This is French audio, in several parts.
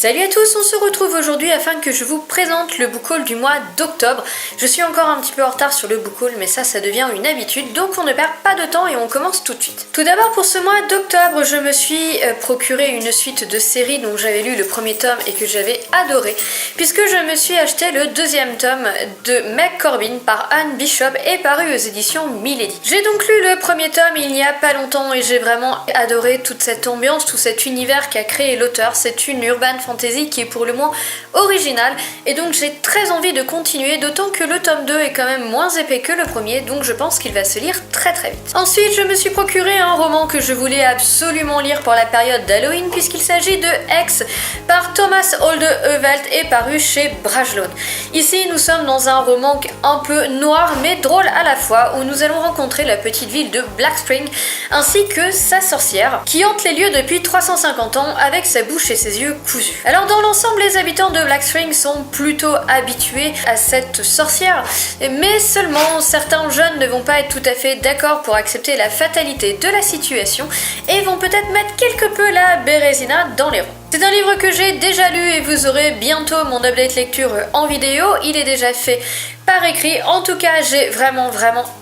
Salut à tous, on se retrouve aujourd'hui afin que je vous présente le book haul du mois d'octobre. Je suis encore un petit peu en retard sur le book haul, mais ça devient une habitude, donc on ne perd pas de temps et on commence tout de suite. Tout d'abord, pour ce mois d'octobre, je me suis procuré une suite de séries dont j'avais lu le premier tome et que j'avais adoré, puisque je me suis acheté le deuxième tome de Meg Corbin par Anne Bishop et paru aux éditions Milady. J'ai donc lu le premier tome il n'y a pas longtemps et j'ai vraiment adoré toute cette ambiance, tout cet univers qu'a créé l'auteur. C'est une urban fantasy qui est pour le moins originale et donc j'ai très envie de continuer, d'autant que le tome 2 est quand même moins épais que le premier, donc je pense qu'il va se lire très vite. Ensuite, je me suis procuré un roman que je voulais absolument lire pour la période d'Halloween puisqu'il s'agit de X par Thomas Holde Evelt et paru chez Brajlon. Ici, nous sommes dans un roman un peu noir mais drôle à la fois où nous allons rencontrer la petite ville de Black Spring ainsi que sa sorcière qui hante les lieux depuis 350 ans avec sa bouche et ses yeux cousus. Alors dans l'ensemble, les habitants de Black Spring sont plutôt habitués à cette sorcière, mais seulement certains jeunes ne vont pas être tout à fait d'accord pour accepter la fatalité de la situation et vont peut-être mettre quelque peu la Bérésina dans les ronds. C'est un livre que j'ai déjà lu et vous aurez bientôt mon update lecture en vidéo, il est déjà fait par écrit. En tout cas, j'ai vraiment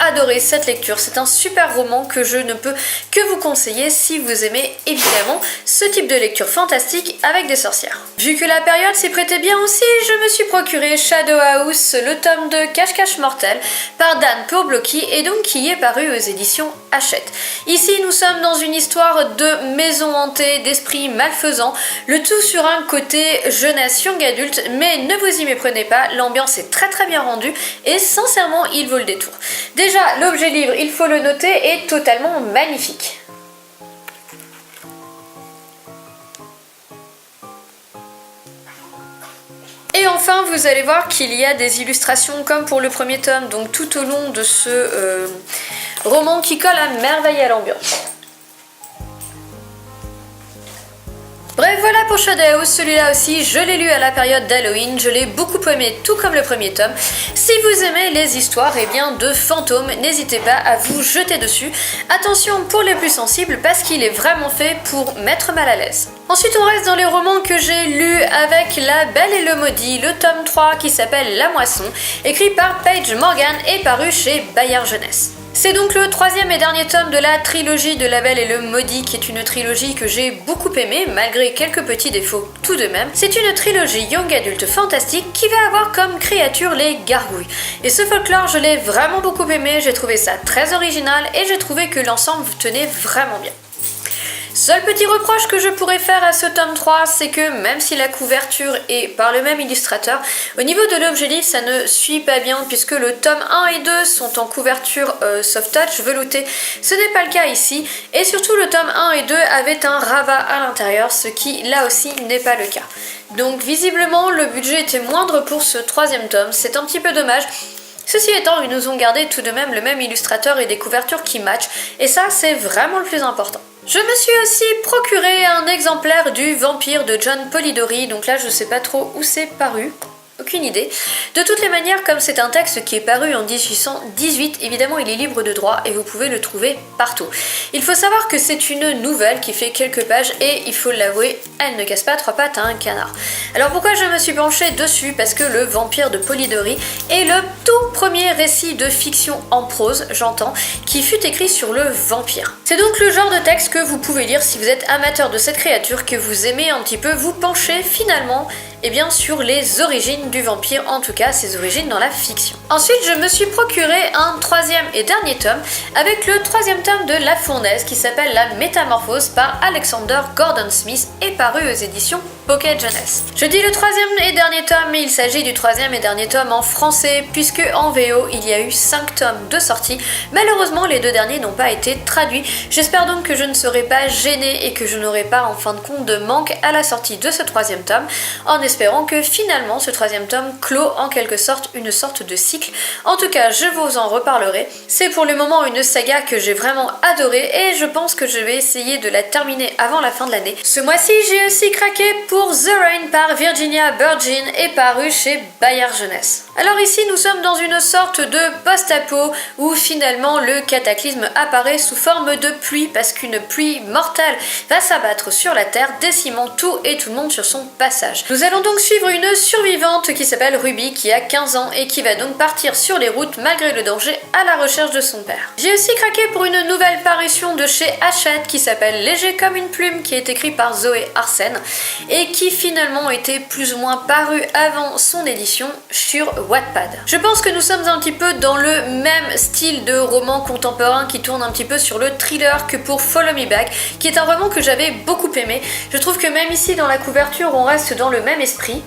adoré cette lecture. C'est un super roman que je ne peux que vous conseiller si vous aimez évidemment ce type de lecture fantastique avec des sorcières. Vu que la période s'y prêtait bien aussi, je me suis procuré Shadow House, le tome de Cache-Cache Mortel par Dan Purblocki et donc qui est paru aux éditions Hachette. Ici, nous sommes dans une histoire de maison hantée, d'esprits malfaisants, le tout sur un côté jeunesse young adulte, mais ne vous y méprenez pas, l'ambiance est très bien rendue et sincèrement il vaut le détour. Déjà l'objet livre, il faut le noter, est totalement magnifique. Et enfin vous allez voir qu'il y a des illustrations comme pour le premier tome, donc tout au long de ce roman qui colle à merveille à l'ambiance. Bref, voilà pour Shadow House, celui-là aussi je l'ai lu à la période d'Halloween, je l'ai beaucoup aimé tout comme le premier tome. Si vous aimez les histoires de fantômes, n'hésitez pas à vous jeter dessus. Attention pour les plus sensibles parce qu'il est vraiment fait pour mettre mal à l'aise. Ensuite on reste dans les romans que j'ai lus avec La Belle et le Maudit, le tome 3 qui s'appelle La Moisson, écrit par Paige Morgan et paru chez Bayard Jeunesse. C'est donc le troisième et dernier tome de la trilogie de La Belle et le Maudit, qui est une trilogie que j'ai beaucoup aimée, malgré quelques petits défauts tout de même. C'est une trilogie young adulte fantastique qui va avoir comme créature les gargouilles. Et ce folklore, je l'ai vraiment beaucoup aimé, j'ai trouvé ça très original et j'ai trouvé que l'ensemble tenait vraiment bien. Seul petit reproche que je pourrais faire à ce tome 3, c'est que même si la couverture est par le même illustrateur, au niveau de l'objet livre ça ne suit pas bien puisque le tome 1 et 2 sont en couverture soft touch veloutée. Ce n'est pas le cas ici et surtout le tome 1 et 2 avait un rabat à l'intérieur, ce qui là aussi n'est pas le cas. Donc visiblement le budget était moindre pour ce troisième tome, c'est un petit peu dommage. Ceci étant, ils nous ont gardé tout de même le même illustrateur et des couvertures qui matchent, et ça c'est vraiment le plus important. Je me suis aussi procuré un exemplaire du Vampire de John Polidori, donc là je sais pas trop où c'est paru. Aucune idée. De toutes les manières, comme c'est un texte qui est paru en 1818, évidemment il est libre de droit et vous pouvez le trouver partout. Il faut savoir que c'est une nouvelle qui fait quelques pages et il faut l'avouer, elle ne casse pas trois pattes à un canard. Alors pourquoi je me suis penchée dessus? Parce que le Vampire de Polidori est le tout premier récit de fiction en prose, j'entends, qui fut écrit sur le vampire. C'est donc le genre de texte que vous pouvez lire si vous êtes amateur de cette créature, que vous aimez un petit peu vous pencher finalement sur les origines du vampire, en tout cas ses origines dans la fiction. Ensuite, je me suis procuré un troisième et dernier tome avec le troisième tome de La Fournaise qui s'appelle La Métamorphose par Alexander Gordon Smith et paru aux éditions Pocket Jeunesse. Je dis le troisième et dernier tome, mais il s'agit du troisième et dernier tome en français puisque en VO il y a eu 5 tomes de sortie. Malheureusement, les deux derniers n'ont pas été traduits. J'espère donc que je ne serai pas gênée et que je n'aurai pas en fin de compte de manque à la sortie de ce troisième tome, en espérant que finalement ce troisième tome clôt en quelque sorte une sorte de cycle cycle. En tout cas, je vous en reparlerai. C'est pour le moment une saga que j'ai vraiment adorée et je pense que je vais essayer de la terminer avant la fin de l'année. Ce mois-ci, j'ai aussi craqué pour The Rain par Virginia Burgin et paru chez Bayard Jeunesse. Alors ici, nous sommes dans une sorte de post-apo où finalement le cataclysme apparaît sous forme de pluie parce qu'une pluie mortelle va s'abattre sur la Terre, décimant tout et tout le monde sur son passage. Nous allons donc suivre une survivante qui s'appelle Ruby, qui a 15 ans et qui va donc partir sur les routes malgré le danger à la recherche de son père. J'ai aussi craqué pour une nouvelle parution de chez Hachette qui s'appelle Léger comme une plume, qui est écrit par Zoé Arsène et qui finalement était plus ou moins paru avant son édition sur Wattpad. Je pense que nous sommes un petit peu dans le même style de roman contemporain qui tourne un petit peu sur le thriller que pour Follow Me Back, qui est un roman que j'avais beaucoup aimé. Je trouve que même ici dans la couverture on reste dans le même esprit.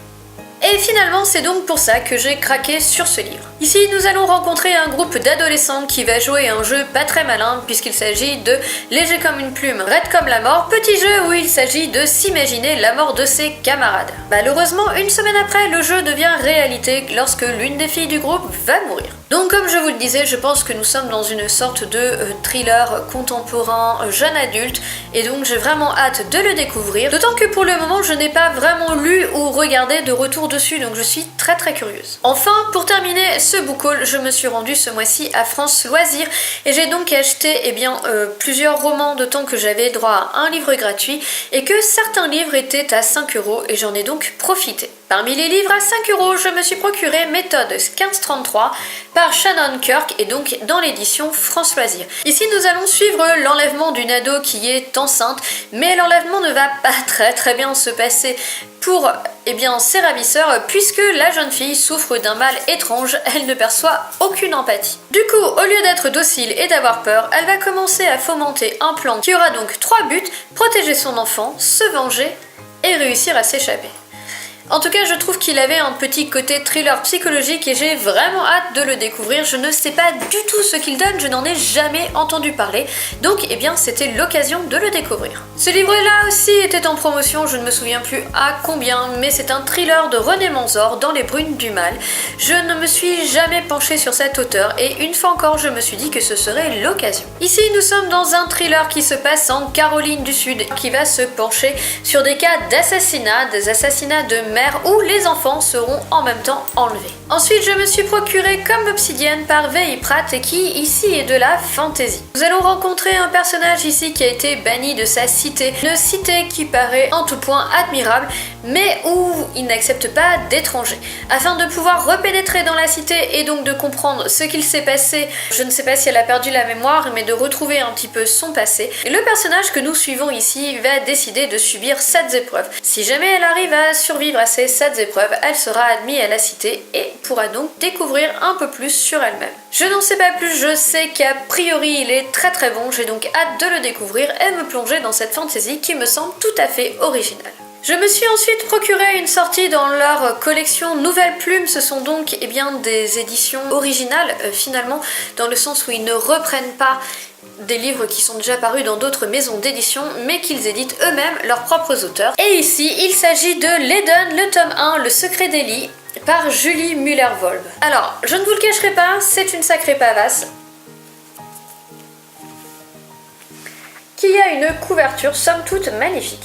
Et finalement, c'est donc pour ça que j'ai craqué sur ce livre. Ici, nous allons rencontrer un groupe d'adolescentes qui va jouer un jeu pas très malin puisqu'il s'agit de Léger comme une plume, raide comme la mort, petit jeu où il s'agit de s'imaginer la mort de ses camarades. Malheureusement, une semaine après, le jeu devient réalité lorsque l'une des filles du groupe va mourir. Donc comme je vous le disais, je pense que nous sommes dans une sorte de thriller contemporain jeune adulte et donc j'ai vraiment hâte de le découvrir. D'autant que pour le moment, je n'ai pas vraiment lu ou regardé de retour dessus, donc je suis très curieuse. Enfin, pour terminer ce book haul, je me suis rendue ce mois-ci à France Loisirs et j'ai donc acheté plusieurs romans de temps que j'avais droit à un livre gratuit et que certains livres étaient à 5 € et j'en ai donc profité. Parmi les livres à 5 €, je me suis procuré Méthode 1533 par Shannon Kirk et donc dans l'édition France Loisirs. Ici, nous allons suivre l'enlèvement d'une ado qui est enceinte, mais l'enlèvement ne va pas très bien se passer pour ses ravisseurs puisque la jeune fille souffre d'un mal étrange, elle ne perçoit aucune empathie. Du coup, au lieu d'être docile et d'avoir peur, elle va commencer à fomenter un plan qui aura donc 3 buts: protéger son enfant, se venger et réussir à s'échapper. En tout cas, je trouve qu'il avait un petit côté thriller psychologique et j'ai vraiment hâte de le découvrir. Je ne sais pas du tout ce qu'il donne, je n'en ai jamais entendu parler. Donc, c'était l'occasion de le découvrir. Ce livre-là aussi était en promotion, je ne me souviens plus à combien, mais c'est un thriller de René Manzor, Dans les brunes du mal. Je ne me suis jamais penchée sur cet auteur et une fois encore, je me suis dit que ce serait l'occasion. Ici, nous sommes dans un thriller qui se passe en Caroline du Sud, qui va se pencher sur des cas d'assassinat, des assassinats de où les enfants seront en même temps enlevés. Ensuite, je me suis procuré Comme l'Obsidienne par V.I. Pratt et qui, ici, est de la fantasy. Nous allons rencontrer un personnage ici qui a été banni de sa cité. Une cité qui paraît en tout point admirable, mais où il n'accepte pas d'étrangers. Afin de pouvoir repénétrer dans la cité et donc de comprendre ce qu'il s'est passé, je ne sais pas si elle a perdu la mémoire, mais de retrouver un petit peu son passé. Et le personnage que nous suivons ici va décider de subir 7 épreuves. Si jamais elle arrive à survivre à ces 7 épreuves, elle sera admise à la cité et pourra donc découvrir un peu plus sur elle-même. Je n'en sais pas plus, je sais qu'a priori il est très bon, j'ai donc hâte de le découvrir et me plonger dans cette fantasy qui me semble tout à fait originale. Je me suis ensuite procuré une sortie dans leur collection Nouvelles Plumes. Ce sont donc des éditions originales finalement, dans le sens où ils ne reprennent pas des livres qui sont déjà parus dans d'autres maisons d'édition, mais qu'ils éditent eux-mêmes leurs propres auteurs. Et ici, il s'agit de L'Eden, le tome 1, Le secret d'Ellie, par Julie Muller-Volb. Alors, je ne vous le cacherai pas, c'est une sacrée pavasse, qui a une couverture somme toute magnifique.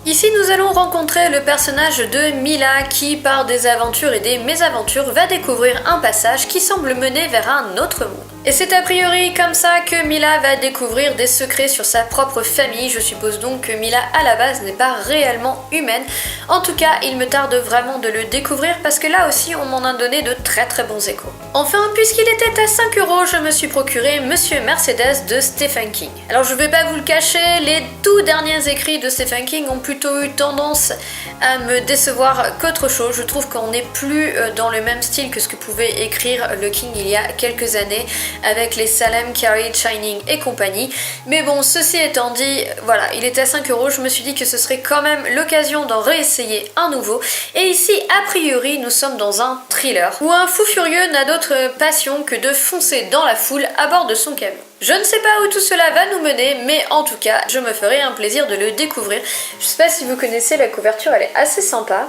Ici, nous allons rencontrer le personnage de Mila qui, par des aventures et des mésaventures, va découvrir un passage qui semble mener vers un autre monde. Et c'est a priori comme ça que Mila va découvrir des secrets sur sa propre famille. Je suppose donc que Mila à la base n'est pas réellement humaine. En tout cas, il me tarde vraiment de le découvrir parce que là aussi on m'en a donné de très bons échos. Enfin, puisqu'il était à 5 €, je me suis procuré Monsieur Mercedes de Stephen King. Alors je vais pas vous le cacher, les tout derniers écrits de Stephen King ont plutôt eu tendance à me décevoir qu'autre chose. Je trouve qu'on n'est plus dans le même style que ce que pouvait écrire le King il y a quelques années, avec les Salem, Carrie, Shining et compagnie. Mais bon, ceci étant dit, voilà, il était à 5 €, je me suis dit que ce serait quand même l'occasion d'en réessayer un nouveau. Et ici, a priori, nous sommes dans un thriller, où un fou furieux n'a d'autre passion que de foncer dans la foule à bord de son camion. Je ne sais pas où tout cela va nous mener, mais en tout cas, je me ferai un plaisir de le découvrir. Je sais pas si vous connaissez la couverture, elle est assez sympa.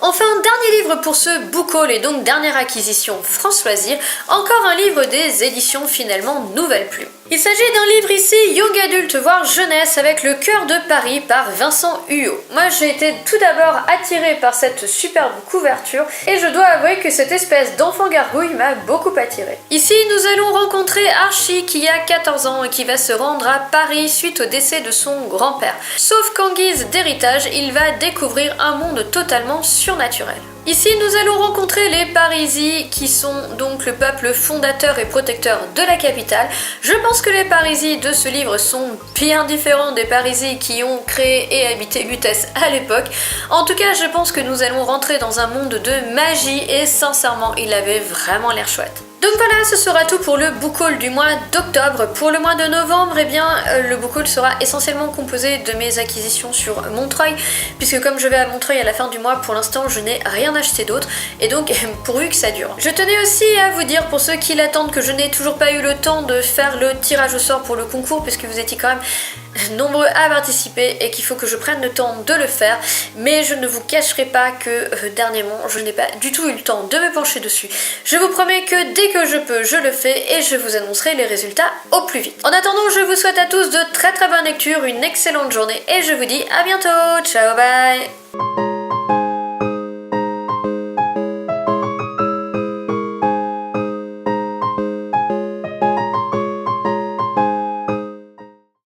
Enfin, dernier livre pour ce book haul et donc dernière acquisition France Loisirs, encore un livre des éditions finalement Nouvelle Plume. Il s'agit d'un livre ici young adulte voire jeunesse avec Le cœur de Paris par Vincent Huot. Moi j'ai été tout d'abord attirée par cette superbe couverture et je dois avouer que cette espèce d'enfant gargouille m'a beaucoup attirée. Ici nous allons rencontrer Archie qui a 14 ans et qui va se rendre à Paris suite au décès de son grand-père. Sauf qu'en guise d'héritage, il va découvrir un monde totalement surnaturel. Ici, nous allons rencontrer les Parisis, qui sont donc le peuple fondateur et protecteur de la capitale. Je pense que les Parisis de ce livre sont bien différents des Parisis qui ont créé et habité Lutèce à l'époque. En tout cas, je pense que nous allons rentrer dans un monde de magie et sincèrement, il avait vraiment l'air chouette. Donc voilà, ce sera tout pour le book haul du mois d'octobre. Pour le mois de novembre, eh bien, le book haul sera essentiellement composé de mes acquisitions sur Montreuil, puisque comme je vais à Montreuil à la fin du mois, pour l'instant, je n'ai rien acheté d'autre, et donc pourvu que ça dure. Je tenais aussi à vous dire, pour ceux qui l'attendent, que je n'ai toujours pas eu le temps de faire le tirage au sort pour le concours, puisque vous étiez quand même nombreux à participer et qu'il faut que je prenne le temps de le faire, mais je ne vous cacherai pas que dernièrement je n'ai pas du tout eu le temps de me pencher dessus. Je vous promets que dès que je peux, je le fais et je vous annoncerai les résultats au plus vite. En attendant, je vous souhaite à tous de très bonnes lectures, une excellente journée et je vous dis à bientôt. Ciao, bye.